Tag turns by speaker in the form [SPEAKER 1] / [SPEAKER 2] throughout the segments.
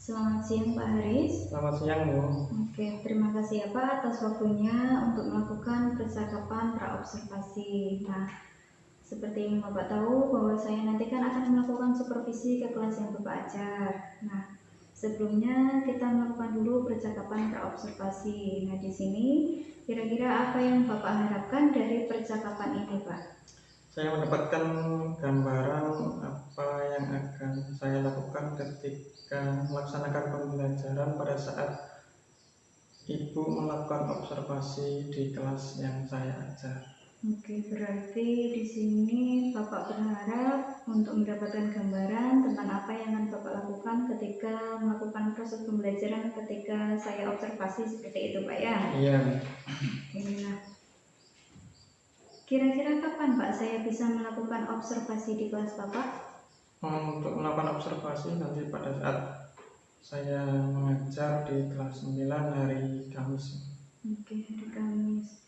[SPEAKER 1] Selamat siang Pak Haris.
[SPEAKER 2] Selamat siang, Bu.
[SPEAKER 1] Oke, terima kasih ya Pak atas waktunya untuk melakukan percakapan praobservasi. Nah, seperti yang Bapak tahu bahwa saya nanti kan akan melakukan supervisi ke kelas yang Bapak ajar. Nah, sebelumnya kita melakukan dulu percakapan praobservasi. Nah, di sini kira-kira apa yang Bapak harapkan dari percakapan ini, Pak?
[SPEAKER 2] Saya mendapatkan gambaran apa yang akan saya lakukan ketika melaksanakan pembelajaran pada saat Ibu melakukan observasi di kelas yang saya ajar.
[SPEAKER 1] Oke, berarti di sini Bapak berharap untuk mendapatkan gambaran tentang apa yang akan Bapak lakukan ketika melakukan proses pembelajaran ketika saya observasi seperti itu, Pak ya?
[SPEAKER 2] Iya.
[SPEAKER 1] Nah, kira-kira kapan Pak saya bisa melakukan observasi di kelas Bapak?
[SPEAKER 2] Untuk melakukan observasi nanti pada saat saya mengajar di kelas 9 hari Kamis.
[SPEAKER 1] Oke, hari Kamis.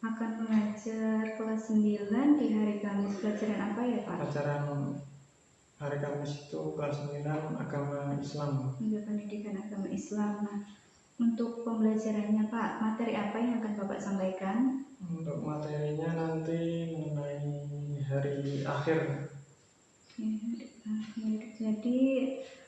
[SPEAKER 1] Akan mengajar kelas 9 di hari Kamis. Pelajaran apa ya Pak?
[SPEAKER 2] Pelajaran hari Kamis itu kelas 9 agama Islam.
[SPEAKER 1] Pendidikan agama Islam. Nah, untuk pembelajarannya Pak, materi apa yang akan Bapak sampaikan?
[SPEAKER 2] Untuk materinya nanti mengenai hari akhir.
[SPEAKER 1] Jadi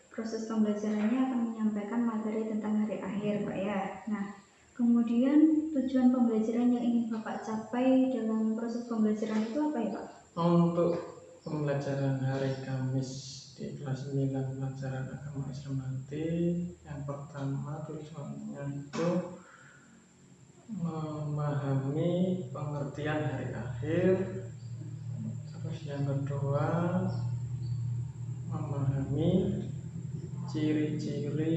[SPEAKER 1] proses pembelajarannya akan menyampaikan materi tentang hari akhir, Pak ya. Nah, kemudian tujuan pembelajaran yang ingin Bapak capai dalam proses pembelajaran itu apa ya, Pak?
[SPEAKER 2] Untuk pembelajaran hari Kamis di kelas 9 pelajaran agama Islam nanti, yang pertama tujuannya itu memahami pengertian hari akhir. Terus yang kedua, memahami ciri-ciri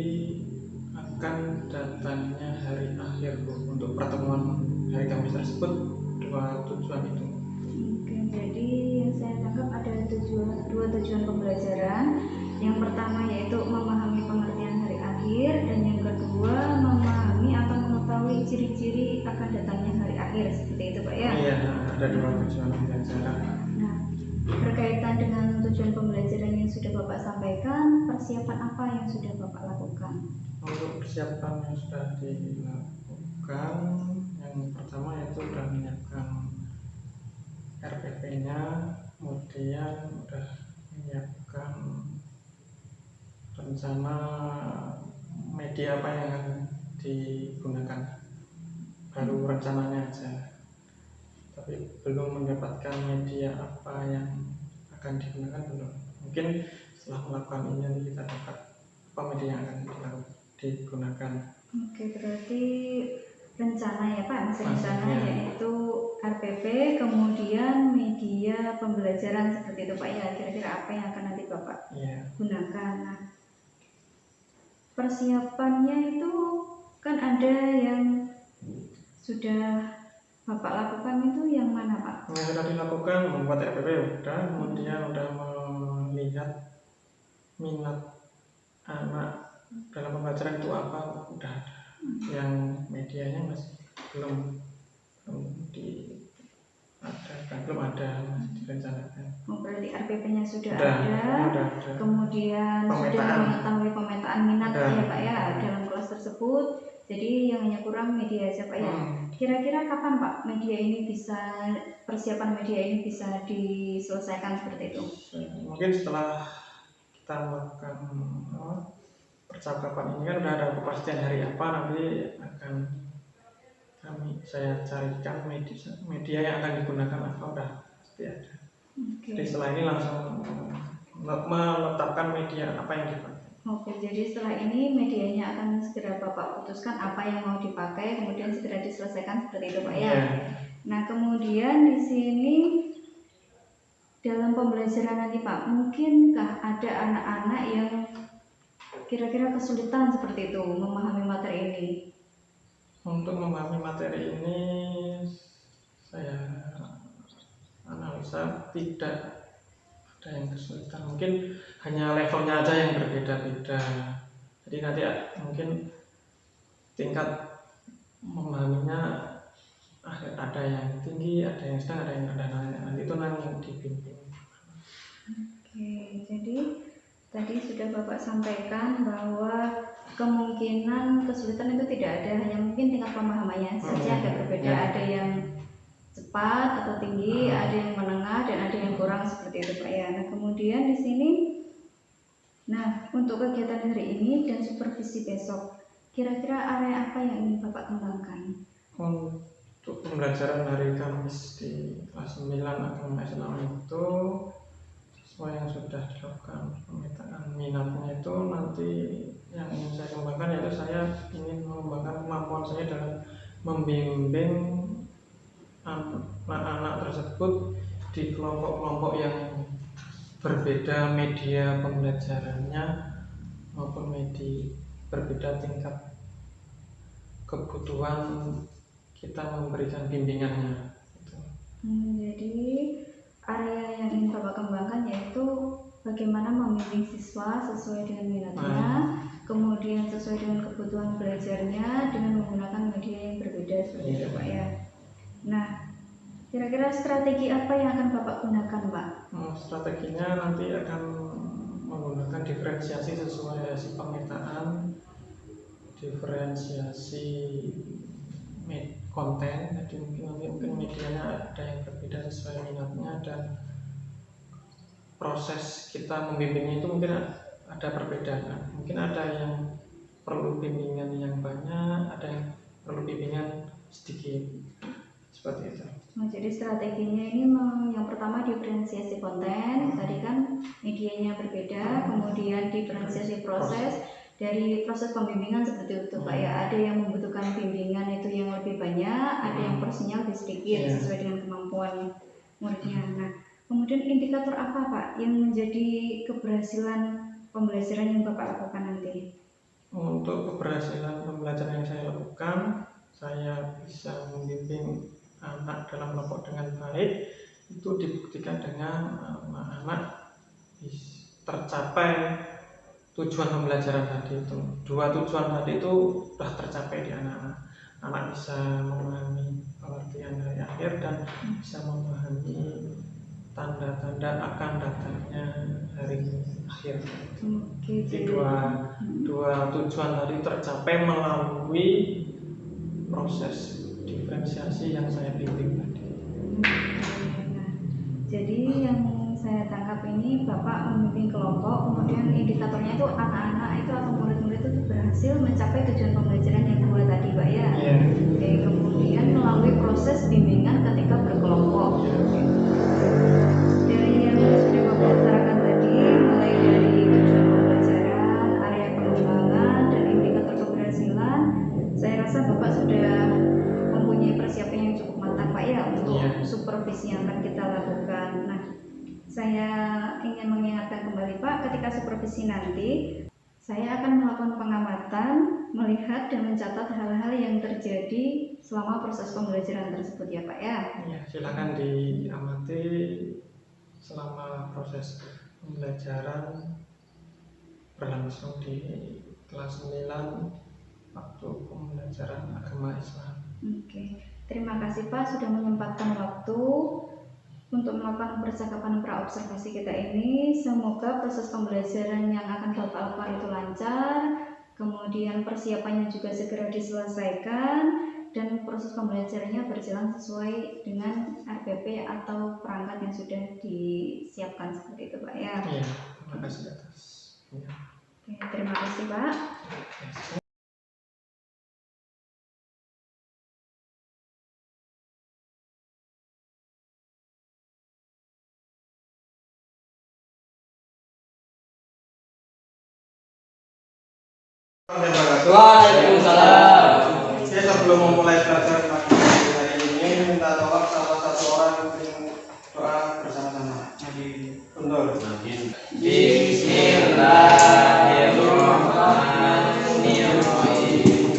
[SPEAKER 2] akan datangnya hari akhir, Bu. Untuk pertemuan hari Kamis tersebut, dua tujuan itu.
[SPEAKER 1] Oke, jadi yang saya tangkap ada dua tujuan pembelajaran. Yang pertama yaitu memahami pengertian hari akhir, dan yang kedua memahami atau mengetahui ciri-ciri akan datangnya hari akhir, seperti itu Pak ya?
[SPEAKER 2] Iya, ada dua tujuan pembelajaran.
[SPEAKER 1] Nah, berkaitan dengan tujuan pembelajaran yang sudah Bapak sampaikan, persiapan apa yang sudah Bapak lakukan?
[SPEAKER 2] Untuk persiapan yang sudah dilakukan, yang pertama yaitu sudah menyiapkan RPP-nya, kemudian sudah menyiapkan rencana media apa yang akan digunakan, baru rencananya aja, tapi belum mendapatkan media apa yang akan digunakan, belum. Mungkin setelah melakukan ini nanti kita dapat apa media yang akan digunakan.
[SPEAKER 1] Oke, berarti rencana ya Pak, masih rencana
[SPEAKER 2] ya.
[SPEAKER 1] Yaitu RPP, kemudian media pembelajaran seperti itu Pak ya. Kira-kira apa yang akan nanti Bapak gunakan? Nah, persiapannya itu kan ada yang sudah Bapak lakukan itu yang mana Pak?
[SPEAKER 2] Yang sudah dilakukan membuat RPP udah, kemudian udah melihat minat anak dalam pembelajaran itu apa, udah ada. Yang medianya masih belum ada, masih direncanakan.
[SPEAKER 1] Berarti RPP-nya sudah ada. Kemudian sudah mengetahui pemetaan minat ya Pak ya dalam kelas tersebut. Jadi yang hanya kurang media aja Pak ya. Kira-kira kapan Pak persiapan media ini bisa diselesaikan seperti itu?
[SPEAKER 2] Mungkin setelah kita melakukan percakapan ini kan udah ada kepastian hari apa, nanti akan saya carikan media yang akan digunakan apa, udah pasti ada. Jadi setelah ini langsung menetapkan media apa yang dipakai.
[SPEAKER 1] Oke, jadi setelah ini medianya akan segera Bapak putuskan apa yang mau dipakai, kemudian segera diselesaikan seperti itu Pak ya. Nah, kemudian di sini dalam pembelajaran nanti Pak, mungkinkah ada anak-anak yang kira-kira kesulitan seperti itu memahami materi ini?
[SPEAKER 2] Untuk memahami materi ini, saya analisa tidak ada yang kesulitan, mungkin hanya levelnya aja yang berbeda-beda. Jadi nanti mungkin tingkat memahaminya ada yang tinggi, ada yang sedang, ada yang rendah. Nanti itu yang dibimbing.
[SPEAKER 1] Oke, jadi Tadi sudah Bapak sampaikan bahwa kemungkinan kesulitan itu tidak ada, hanya mungkin tingkat pemahamannya saja agak berbeda. Ada yang cepat atau tinggi, ada yang menengah, dan ada yang kurang seperti itu Pak ya. Nah kemudian di sini, nah untuk kegiatan hari ini dan supervisi besok, kira-kira area apa yang ingin Bapak kembangkan?
[SPEAKER 2] Untuk pembelajaran hari Kamis di kelas 9 agama Islam itu sesuai yang sudah dilakukan pemetaan minatnya itu, nanti yang ingin saya kembangkan yaitu saya ingin mengembangkan kemampuan saya dalam membimbing anak-anak tersebut di kelompok-kelompok yang berbeda media pembelajarannya maupun berbeda tingkat kebutuhan kita memberikan bimbingannya.
[SPEAKER 1] Jadi area yang ingin Bapak kembangkan yaitu bagaimana membimbing siswa sesuai dengan minatnya, kemudian sesuai dengan kebutuhan belajarnya dengan menggunakan media yang berbeda seperti itu Pak ya. Nah, kira-kira strategi apa yang akan Bapak gunakan Pak?
[SPEAKER 2] Strateginya nanti akan menggunakan diferensiasi sesuai hasil pemetaan, diferensiasi konten, jadi mungkin medianya ada yang berbeda sesuai minatnya, dan proses kita membimbingnya itu mungkin ada perbedaan. Mungkin ada yang perlu bimbingan yang banyak, ada yang perlu bimbingan sedikit, seperti itu.
[SPEAKER 1] Nah, jadi strateginya ini yang pertama diferensiasi konten, tadi kan medianya berbeda, kemudian diferensiasi proses. Dari proses pembimbingan seperti itu Pak ya, ada yang membutuhkan bimbingan itu yang lebih banyak, ada yang porsinya lebih sedikit sesuai dengan kemampuan muridnya. Nah, kemudian indikator apa Pak yang menjadi keberhasilan pembelajaran yang Bapak lakukan nanti?
[SPEAKER 2] Untuk keberhasilan pembelajaran yang saya lakukan, saya bisa membimbing anak dalam kelompok dengan baik, itu dibuktikan dengan anak-anak tercapai tujuan pembelajaran tadi itu. Dua tujuan tadi itu sudah tercapai di anak-anak. Anak bisa memahami pengertian hari akhir dan bisa memahami tanda-tanda akan datangnya hari akhir. Jadi dua tujuan tadi tercapai melalui proses diferensiasi yang saya bimbing tadi.
[SPEAKER 1] Jadi yang saya tangkap ini Bapak membimbing kelompok, kemudian indikatornya itu anak-anak itu atau murid-murid itu berhasil mencapai tujuan pembelajaran yang dua tadi Pak ya. Oke, kemudian melalui proses bimbingan ketika berkelompok. Dari yang sudah Bapak utarakan tadi, mulai dari tujuan pembelajaran, area pengembangan, dan indikator keberhasilan, saya rasa Bapak sudah mempunyai persiapan yang cukup matang Pak ya untuk supervisi yang akan kita lakukan. Nah, saya ingin mengingatkan kembali Pak, ketika supervisi nanti saya akan melakukan pengamatan, melihat dan mencatat hal-hal yang terjadi selama proses pembelajaran tersebut ya Pak ya.
[SPEAKER 2] Silakan diamati selama proses pembelajaran berlangsung di kelas 9 waktu pembelajaran agama Islam.
[SPEAKER 1] Oke, terima kasih Pak sudah menyempatkan waktu untuk melakukan percakapan praobservasi kita ini. Semoga proses pembelajaran yang akan Bapak lakukan itu lancar, kemudian persiapannya juga segera diselesaikan, dan proses pembelajarannya berjalan sesuai dengan RPP atau perangkat yang sudah disiapkan seperti itu Pak ya.
[SPEAKER 2] Iya, terima kasih atas.
[SPEAKER 1] Oke, terima kasih Pak.
[SPEAKER 3] Waalaikumsalam.
[SPEAKER 2] Saya sebelum memulai belajar pagi hari ini minta tolong salah satu orang yang doa bersama-sama. Betul.
[SPEAKER 3] Bismillahirrahmanirrahim.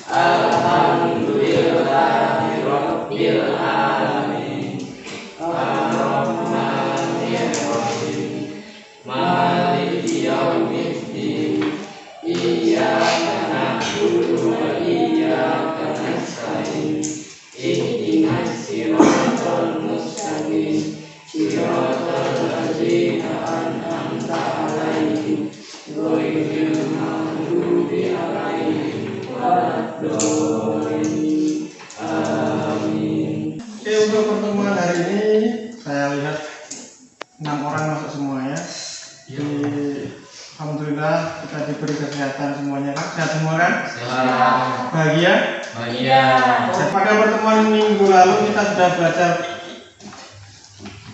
[SPEAKER 3] Alhamdulillahirabbil alamin. Ar-Rahmanir-Rahim. Maliki yaumiddin. Iyyaka na'budu wa iyyaka nasta'in. Ihdinas siratal mustaqim. Siratal ladzina an'amta 'alaihim
[SPEAKER 2] diberi kesehatan semuanya kan? Sehat semua kan?
[SPEAKER 3] Sehat.
[SPEAKER 2] Bahagia?
[SPEAKER 3] Bahagia.
[SPEAKER 2] Pada pertemuan minggu lalu kita sudah belajar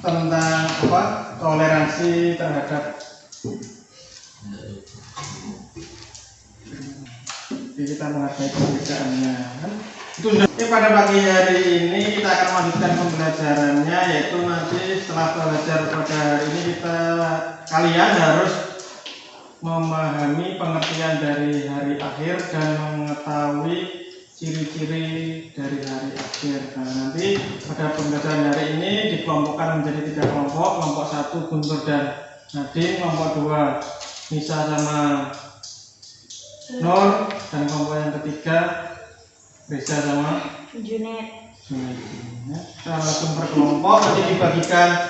[SPEAKER 2] tentang apa? Toleransi terhadap kita menghargai perbedaannya kan? Itu sudah. Pada pagi hari ini kita akan melanjutkan pembelajarannya, yaitu nanti setelah belajar pada hari ini kalian harus memahami pengertian dari hari akhir dan mengetahui ciri-ciri dari hari akhir. Nah, nanti pada pembelajaran hari ini dikelompokkan menjadi 3 kelompok. Kelompok 1 Guntur dan Nadine, kelompok 2 Nisa sama Nur, dan kelompok yang ketiga Reza sama
[SPEAKER 1] Junet.
[SPEAKER 2] Kita langsung per kelompok, nanti dibagikan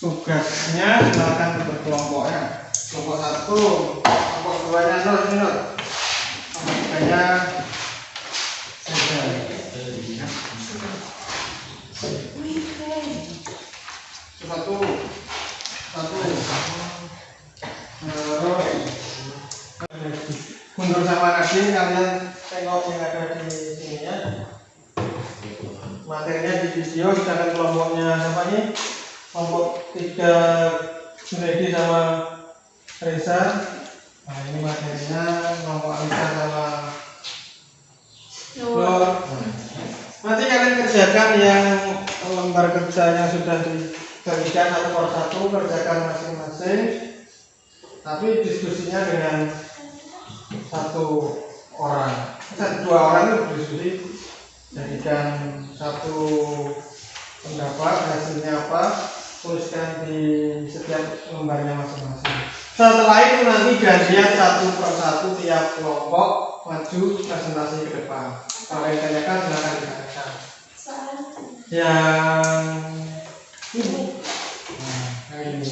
[SPEAKER 2] tugasnya, silakan berkelompok ya. Kelompok 1, kelompok 2 nya Nur, ini Nur. Kelompok 3 nya Reza. Satu. Mundur sama Nadine, kalian tengok yang ada di sini ya. Materinya di video, sedangkan kelompoknya siapa ini? Kelompok 3 Junaidi sama Reza. Nah, ini materinya kelompok Alisa sama Nur. Nanti kalian kerjakan yang lembar kerja yang sudah dibagikan 1 per 1, kerjakan masing-masing. Tapi diskusinya dengan 1 orang, 2 orang itu berdiskusi, jadikan 1 pendapat, hasilnya apa, tuliskan di setiap lembarnya masing-masing. Setelah itu nanti gantian 1 per 1 tiap kelompok maju presentasi ke depan. Kalau yang tanyakan silakan ditanyakan. Yang ini, yang ini.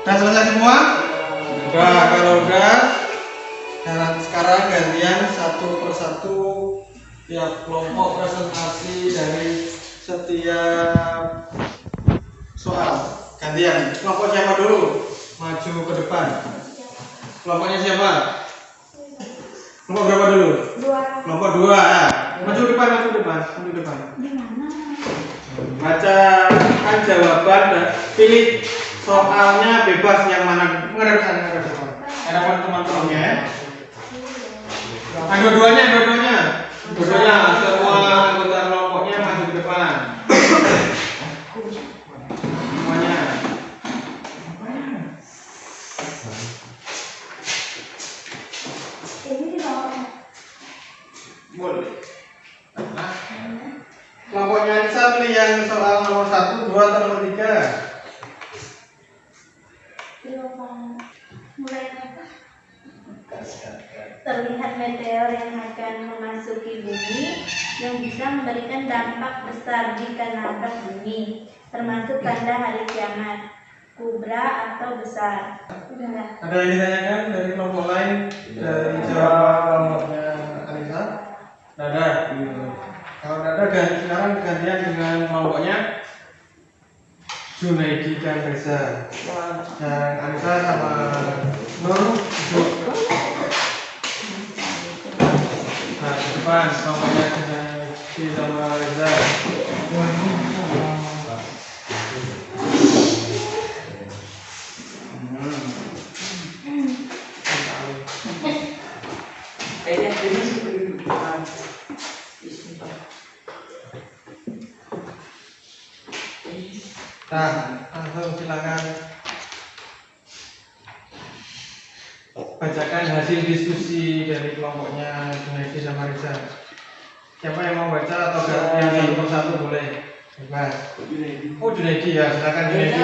[SPEAKER 2] Udah selesai semua? Udah, kalau udah sekarang gantian 1 per 1 tiap kelompok presentasi dari setiap soal. Gantian, kelompok siapa dulu? Maju ke depan. Kelompoknya siapa? Kelompok berapa dulu?
[SPEAKER 1] 2.
[SPEAKER 2] Kelompok 2 ya. Maju depan.
[SPEAKER 1] Di mana?
[SPEAKER 2] Bacakan jawaban dan pilih soalnya, bebas yang mana. Mengerti ada teman-temannya ya. Dua-duanya semua anggota kelompoknya maju ke depan. Semuanya.
[SPEAKER 1] Ini di bawah.
[SPEAKER 2] Boleh. Kelompoknya Anissa pilih yang soal nomor 1, 2 atau nomor 3.
[SPEAKER 1] Mulai apa? Terlihat meteor yang akan memasuki bumi yang bisa memberikan dampak besar di kenakan bumi, termasuk tanda hari kiamat, kubra atau besar. Udah.
[SPEAKER 2] Ada yang ditanyakan dari kelompok lain dari jawaban kelompoknya Anissa? Tidak ada. Kalau tidak ada, sekarang gantian dengan kelompoknya Junaidi dan Reza. Dan Anissa sama Nur duduk. Nah, di depan kelompoknya Junaidi sama Reza. Nah, langsung silakan. bacakan hasil diskusi dari kelompoknya Junaidi sama Riza. Siapa yang mau baca atau yang satu persatu boleh? Bebas. Oh Junaidi ya, silakan Junaidi.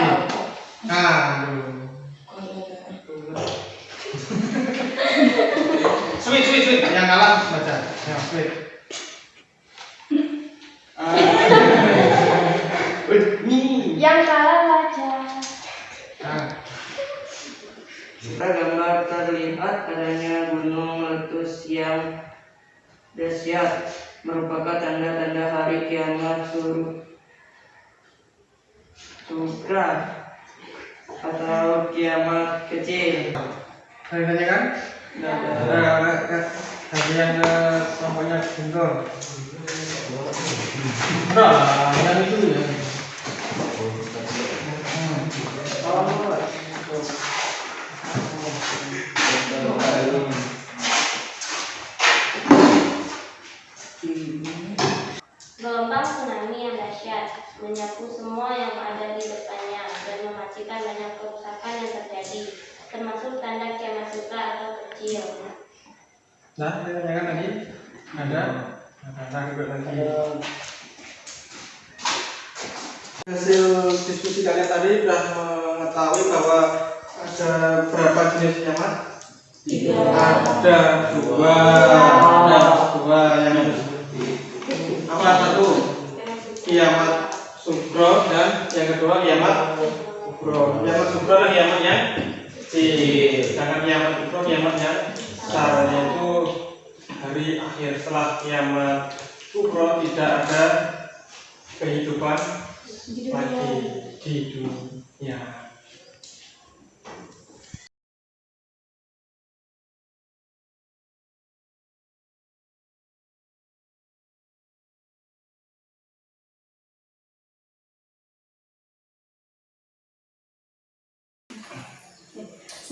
[SPEAKER 2] Aduh. Sweet. Yang kalah baca. Ya, sweet.
[SPEAKER 4] Yang kalah baca.
[SPEAKER 5] Pada gambar terlihat adanya gunung meletus yang dahsyat, merupakan tanda-tanda hari kiamat sugra atau kiamat kecil.
[SPEAKER 2] Ada yang tanya kan? Ada yang ke kelompoknya Guntur. Nah, yang itu ya.
[SPEAKER 4] Gelombang tsunami yang dahsyat menyapu semua yang ada di depannya dan memastikan banyak kerusakan yang terjadi, termasuk tanda kiamat sutra atau kecil.
[SPEAKER 2] Nah, ada yang tanyakan lagi? Ada lagi. Hasil diskusi kalian tadi sudah mengetahui bahwa ada berapa jenis kiamat? Ada dua yang apa satu? Kiamat sugro dan yang kedua kiamat kubro. Kiamat sugro adalah kiamat yang kecil, sedangkan kiamat kubro kiamat yang besar, yaitu hari akhir. Setelah kiamat kubro tidak ada kehidupan lagi di dunia.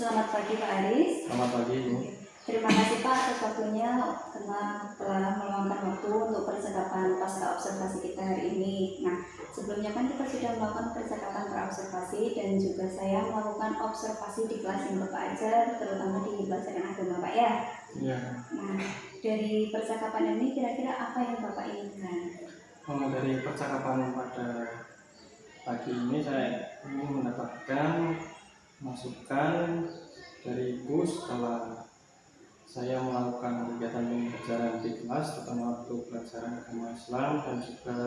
[SPEAKER 1] Selamat pagi Pak Aris.
[SPEAKER 2] Selamat pagi Bu.
[SPEAKER 1] Terima kasih Pak atas waktunya telah meluangkan waktu untuk percakapan pasca observasi kita hari ini. Nah, sebelumnya kan kita sudah melakukan percakapan praobservasi dan juga saya melakukan observasi di kelas yang Bapak ajar, terutama di pelajaran agama Pak ya.
[SPEAKER 2] Ya.
[SPEAKER 1] Nah, dari percakapan ini kira-kira apa yang Bapak inginkan?
[SPEAKER 2] Dari percakapan pada pagi ini saya ingin mendapatkan masukan dari Ibu setelah saya melakukan kegiatan pembelajaran di kelas, terutama waktu pelajaran agama Islam, dan juga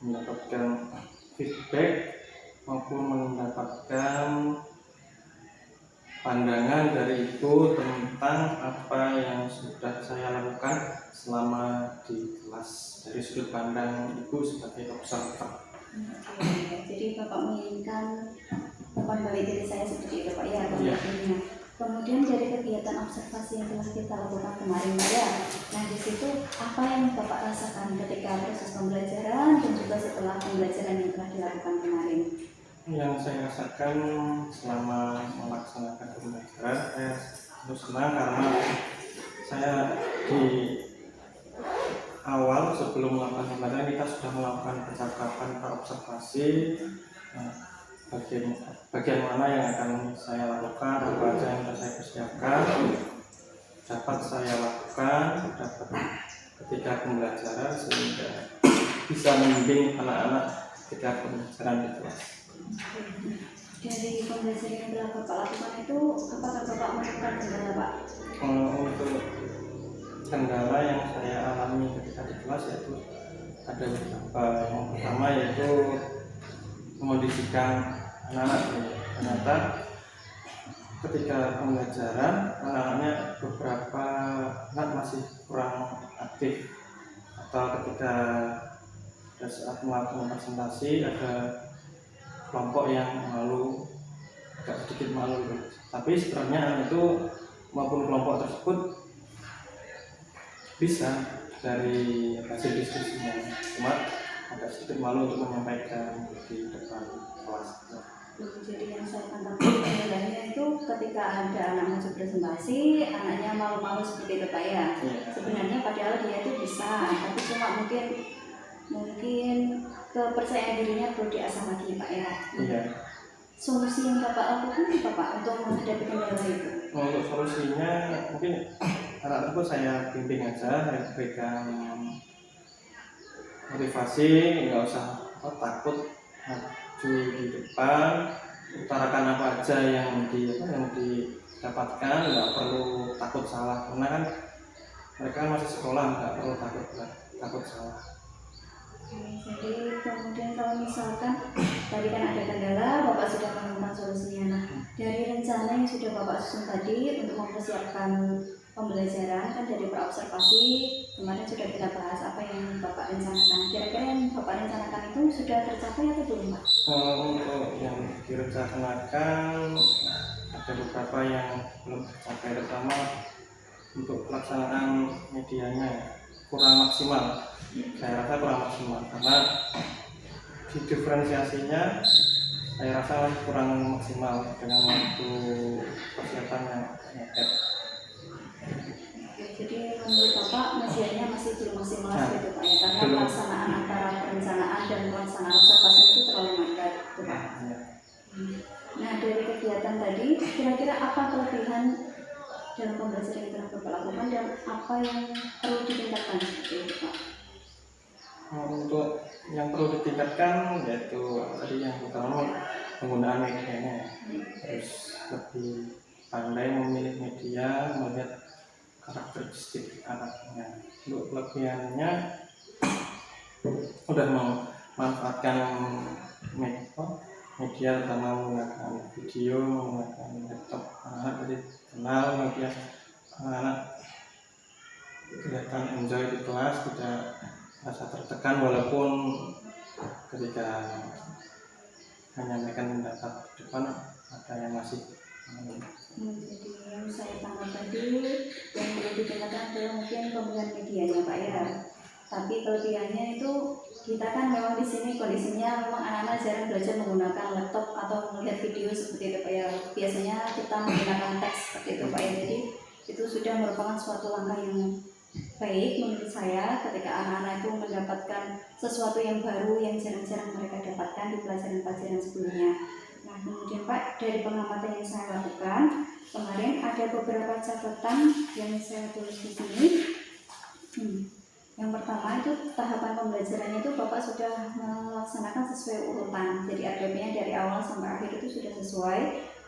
[SPEAKER 2] mendapatkan feedback maupun mendapatkan pandangan dari Ibu tentang apa yang sudah saya lakukan selama di kelas dari sudut pandang Ibu sebagai observer.
[SPEAKER 1] Jadi Bapak menginginkan Bapak balik diri saya seperti itu Pak ya.
[SPEAKER 2] Iya.
[SPEAKER 1] Kemudian dari kegiatan observasi yang telah kita lakukan kemarin Pak ya. Nah di situ apa yang Bapak rasakan ketika proses pembelajaran dan juga setelah pembelajaran yang telah dilakukan kemarin?
[SPEAKER 2] Yang saya rasakan selama melaksanakan pembelajaran, saya terus senang karena saya di awal sebelum melakukan pembelajaran kita sudah melakukan percakapan praobservasi, bagian mana yang akan saya lakukan, apa saja yang sudah saya persiapkan, dapat saya lakukan ketika pembelajaran sehingga bisa membimbing anak-anak ketika pembelajaran di kelas.
[SPEAKER 1] Dari pembelajaran yang telah Bapak lakukan itu, apakah Bapak menemukan kendala Pak?
[SPEAKER 2] Untuk kendala yang saya alami ketika di kelas yaitu ada beberapa. Yang pertama yaitu mengondisikan anak-anak. Ternyata ketika pembelajaran anak-anaknya beberapa anak masih kurang aktif, atau ketika pada saat melakukan presentasi ada kelompok yang malu, agak sedikit malu. Tapi sebenarnya anak itu maupun kelompok tersebut bisa dari hasil diskusinya, cuma agak sedikit malu untuk menyampaikan di depan kelas.
[SPEAKER 1] Jadi yang saya tangkap kendalanya itu ketika ada anak maju presentasi, anaknya malu-malu seperti itu Pak ya. Sebenarnya padahal dia itu bisa, tapi cuma mungkin kepercayaan dirinya perlu diasah lagi Pak ya.
[SPEAKER 2] Iya.
[SPEAKER 1] solusi yang Bapak lakukan apa Pak untuk menghadapi kendala itu?
[SPEAKER 2] Untuk solusinya mungkin anak tersebut saya bimbing aja, saya berikan motivasi, nggak usah takut maju di depan, utarakan apa aja yang didapatkan, nggak perlu takut salah, karena kan mereka kan masih sekolah, nggak perlu takut salah.
[SPEAKER 1] Jadi kemudian kalau misalkan tadi kan ada kendala, Bapak sudah menemukan solusinya. Nah, dari rencana yang sudah Bapak susun tadi untuk mempersiapkan pembelajaran, kan dari praobservasi kemarin sudah kita bahas apa yang Bapak rencanakan. Kira-kira yang Bapak rencanakan itu sudah tercapai atau belum Pak?
[SPEAKER 2] Untuk yang direncanakan ada beberapa yang belum tercapai, terutama untuk pelaksanaan medianya kurang maksimal. Saya rasa kurang maksimal karena di diferensiasinya saya rasa kurang maksimal dengan waktu persiapan yang mepet.
[SPEAKER 1] Jadi menurut Bapak medianya masih belum maksimal gitu Pak ya, karena
[SPEAKER 2] belum.
[SPEAKER 1] pelaksanaan antara perencanaan dan pelaksanaan observasi itu terlalu mepet gitu Pak.
[SPEAKER 2] Ya.
[SPEAKER 1] Nah, dari kegiatan tadi kira-kira apa kelebihan dalam pembelajaran yang telah Bapak lakukan dan apa yang perlu ditingkatkan seperti itu Pak?
[SPEAKER 2] Untuk yang perlu ditingkatkan yaitu tadi yang pertama penggunaan medianya, terus lebih pandai memilih media, melihat karakteristik anaknya. Untuk kelebihannya udah memanfaatkan media, terutama menggunakan video, menggunakan laptop. Anak jadi kenal media, anak kelihatan enjoy di kelas, tidak rasa tertekan walaupun ketika menyampaikan pendapat di depan ada yang masih
[SPEAKER 1] Jadi yang saya tangkap tadi yang perlu ditingkatkan adalah mungkin pemilihan medianya Pak ya. Tapi kelebihannya itu kita kan memang di sini kondisinya memang anak-anak jarang belajar menggunakan laptop atau melihat video seperti itu Pak ya. Biasanya kita menggunakan teks seperti itu Pak ya. Jadi itu sudah merupakan suatu langkah yang baik menurut saya ketika anak-anak itu mendapatkan sesuatu yang baru yang jarang-jarang mereka dapatkan di pelajaran-pelajaran sebelumnya. Nah, kemudian Pak, dari pengamatan yang saya lakukan kemarin ada beberapa catatan yang saya tulis di sini. Yang pertama itu tahapan pembelajarannya itu Bapak sudah melaksanakan sesuai urutan. Jadi RPP-nya dari awal sampai akhir itu sudah sesuai.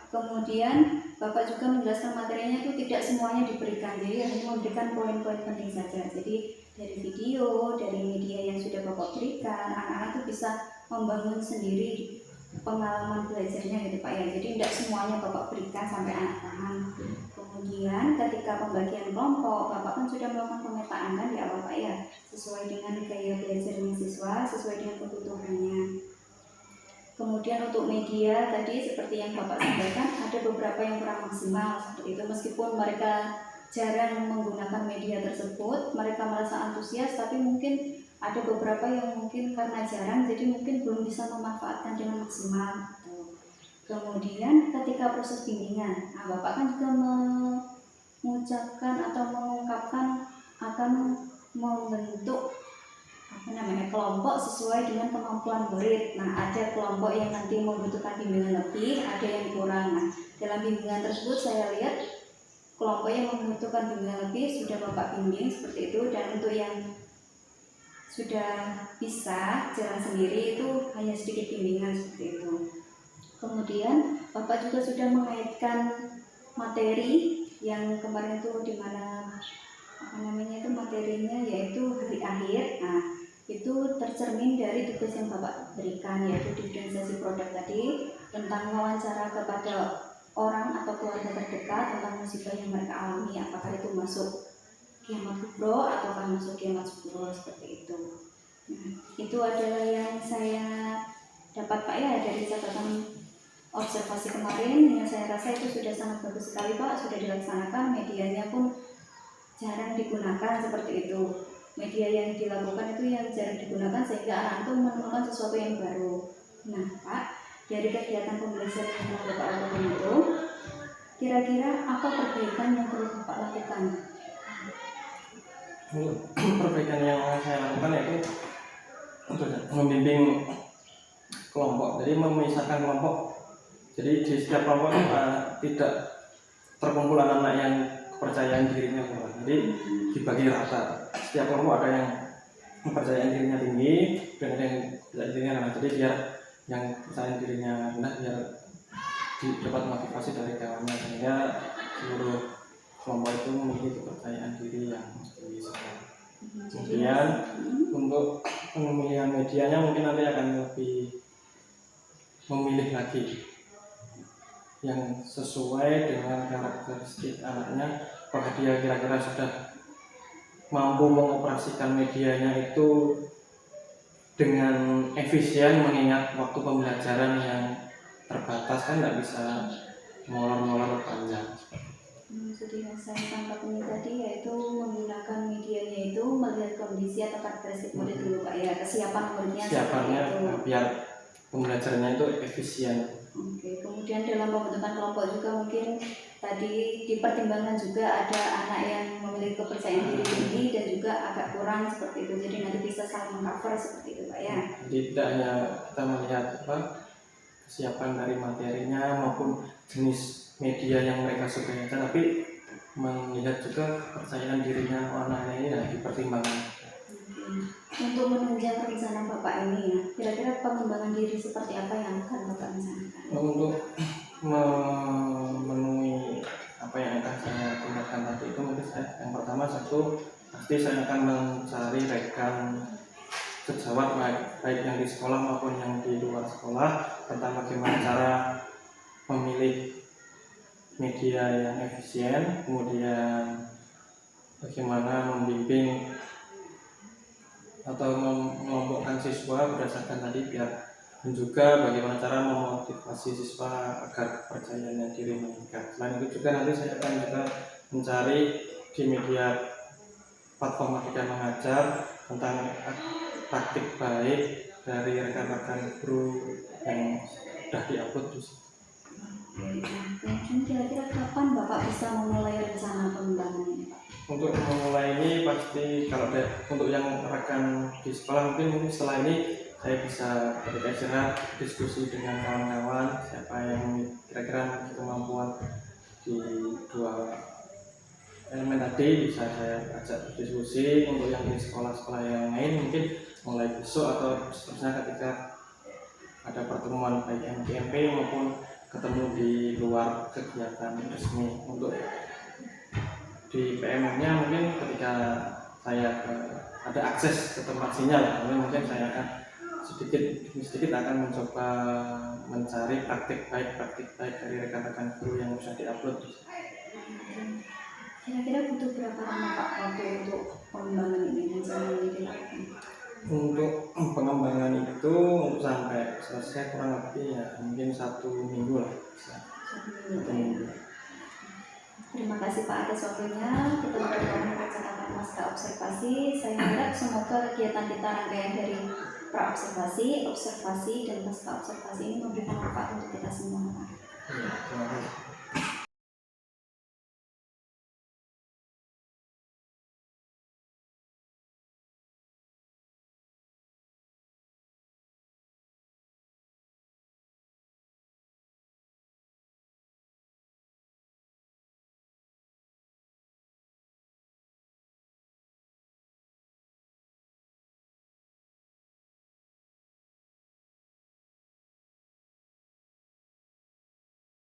[SPEAKER 1] Kemudian Bapak juga menjelaskan materinya itu tidak semuanya diberikan, jadi hanya memberikan poin-poin penting saja. Jadi dari video, dari media yang sudah Bapak berikan, anak-anak itu bisa membangun sendiri pengalaman belajarnya gitu Pak ya. Jadi tidak semuanya Bapak berikan sampai anak paham. Kemudian ketika pembagian kelompok, Bapak kan sudah melakukan pemetaan kan di awal Pak ya, sesuai dengan gaya belajarnya siswa, sesuai dengan kebutuhannya. Kemudian untuk media tadi seperti yang Bapak sampaikan ada beberapa yang kurang maksimal seperti itu, meskipun mereka jarang menggunakan media tersebut, mereka merasa antusias, tapi mungkin ada beberapa yang mungkin karena jarang jadi mungkin belum bisa memanfaatkan dengan maksimal. Kemudian ketika proses bimbingan, nah Bapak kan juga mengucapkan atau mengungkapkan akan membentuk kelompok sesuai dengan kemampuan murid. Nah, ada kelompok yang nanti membutuhkan bimbingan lebih, ada yang kurang. Nah, dalam bimbingan tersebut saya lihat kelompok yang membutuhkan bimbingan lebih sudah Bapak bimbing seperti itu, dan untuk yang sudah bisa jalan sendiri itu hanya sedikit bimbingan seperti itu. Kemudian Bapak juga sudah mengaitkan materi yang kemarin itu di mana itu materinya yaitu hari akhir. Nah, itu tercermin dari tugas yang Bapak berikan yaitu diferensiasi produk tadi, tentang wawancara kepada orang atau keluarga terdekat tentang musibah yang mereka alami, apakah itu masuk kiamat kubro atau akan masuk kiamat subro seperti itu. Nah, itu adalah yang saya dapat Pak ya dari catatan observasi kemarin, yang saya rasa itu sudah sangat bagus sekali Pak, sudah dilaksanakan, medianya pun jarang digunakan seperti itu. Media yang dilakukan itu yang jarang digunakan sehingga anak itu menemukan sesuatu yang baru. Nah Pak, dari kegiatan pembelajaran yang telah Bapak lakukan itu, kira-kira apa perbaikan yang perlu Bapak lakukan?
[SPEAKER 2] Perbaikan yang saya lakukan yaitu untuk membimbing kelompok, jadi memisahkan kelompok Jadi di setiap kelompok tidak terkumpul anak-anak yang kepercayaan dirinya kuat. Jadi dibagi rata. Setiap kelompok ada yang kepercayaan dirinya tinggi dan ada yang kepercayaan dirinya rendah. Jadi biar yang kepercayaan dirinya rendah biar dapat motivasi dari kawannya, sehingga seluruh kelompok itu memiliki kepercayaan diri yang tinggi sekali. Kemudian untuk pemilihan medianya mungkin nanti akan lebih memilih lagi yang sesuai dengan karakteristik anaknya, apakah dia kira-kira sudah mampu mengoperasikan medianya itu dengan efisien, mengingat waktu pembelajaran yang terbatas, kan nggak bisa molor-molor panjang.
[SPEAKER 1] Jadi yang saya tangkap ini tadi yaitu menggunakan medianya itu melihat kondisi atau karakteristik murid dulu Pak ya, kesiapan muridnya
[SPEAKER 2] Siapannya
[SPEAKER 1] seperti itu.
[SPEAKER 2] biar pembelajarannya itu efisien.
[SPEAKER 1] Oke, kemudian dalam pembentukan kelompok juga mungkin tadi dipertimbangkan juga ada anak yang memiliki kepercayaan diri tinggi dan juga agak kurang seperti itu. Jadi nanti bisa saling meng-cover seperti itu Pak ya.
[SPEAKER 2] Jadi tidak hanya kita melihat kesiapan dari materinya maupun jenis media yang mereka sukai, tapi melihat juga kepercayaan dirinya anak-anak ini harus dipertimbangkan.
[SPEAKER 1] Untuk menunjang rencana Bapak ini ya, kira-kira pengembangan diri seperti apa yang akan Bapak rencanakan?
[SPEAKER 2] Untuk memenuhi apa yang akan saya tingkatkan tadi itu, mungkin yang pertama pasti saya akan mencari rekan sejawat baik yang di sekolah maupun yang di luar sekolah tentang bagaimana cara memilih media yang efisien, kemudian bagaimana membimbing atau mengelompokkan siswa berdasarkan tadi, dan juga bagaimana cara memotivasi siswa agar kepercayaan diri meningkat. Selain itu juga nanti saya akan juga mencari di media platform Merdeka Mengajar tentang praktik baik dari rekan-rekan guru yang sudah diupload di situ.
[SPEAKER 1] Kemudian kira-kira kapan Bapak bisa memulai rencana pengembangan ini Pak?
[SPEAKER 2] Untuk memulai ini pasti kalau untuk yang rekan di sekolah mungkin setelah ini saya bisa ketika istirahat diskusi dengan kawan-kawan siapa yang kira-kira memiliki kemampuan di dua elemen tadi, bisa saya ajak diskusi. Untuk yang di sekolah-sekolah yang lain mungkin mulai besok atau seterusnya ketika ada pertemuan baik MPMP maupun ketemu di luar kegiatan resmi. Untuk di PMM-nya mungkin ketika saya ada akses ke tempat sinyal, mungkin saya akan sedikit akan mencoba mencari praktik baik dari rekan-rekan guru yang bisa diupload.
[SPEAKER 1] Kira-kira butuh berapa lama Pak waktu untuk pengembangan ini rencana ini dilakukan?
[SPEAKER 2] Untuk pengembangan itu untuk sampai selesai kurang lebih ya mungkin 1 minggu lah. 1 minggu.
[SPEAKER 1] Terima kasih Pak atas waktunya. Kita melakukan percakapan pasca observasi. Saya harap semoga kegiatan kita rangkaian dari pra-observasi, observasi, dan pasca observasi ini memberikan manfaat untuk kita semua Pak.
[SPEAKER 2] Ya, terima kasih.